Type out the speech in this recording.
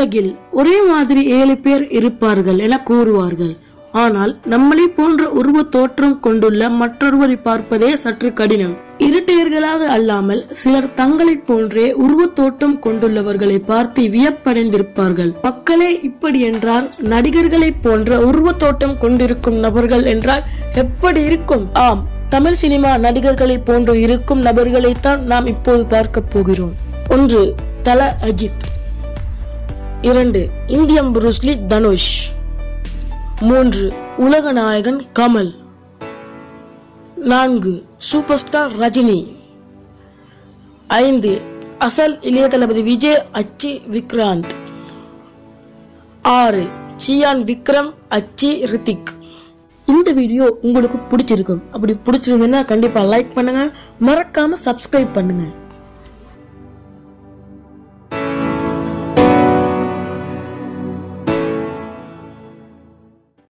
உலகில் ஒரே மாதிரி 7 பேர் இருப்பார்கள் என கூறுவார்கள். ஆனால் நம்மளை போன்ற உருவ தோற்றம் கொண்டுள்ள மற்றொருவரை பார்ப்பதே சற்று கடினம். இரட்டையர்களாக அல்லாமல் சிலர் தங்களை போன்றே உருவ தோற்றம் கொண்டுள்ளவர்களை பார்த்து வியப்படைந்திருப்பார்கள். மக்களே இப்படி என்றால் நடிகர்களை போன்ற உருவ தோற்றம் கொண்டிருக்கும் நபர்கள் என்றால் எப்படி இருக்கும்? ஆம், தமிழ் சினிமா நடிகர்களை போன்று இருக்கும் நபர்களைத்தான் நாம் இப்போது பார்க்க போகிறோம். 1. தல அஜித். 2. Indian Bruce Lee Dhanush. 3. உலக நாயகன் கமல். 4. Super star Rajini. 5. அசல் இளைய தளபதி விஜய் அச்சி விக்ராந்த். 6. சியான் விக்ரம் அச்சி ரித்திக். இந்த வீடியோ உங்களுக்கு பிடிச்சிருக்கும். அப்படி பிடிச்சிருந்ததுன்னா கண்டிப்பா லைக் பண்ணுங்க, மறக்காம சப்ஸ்கிரைப் பண்ணுங்க.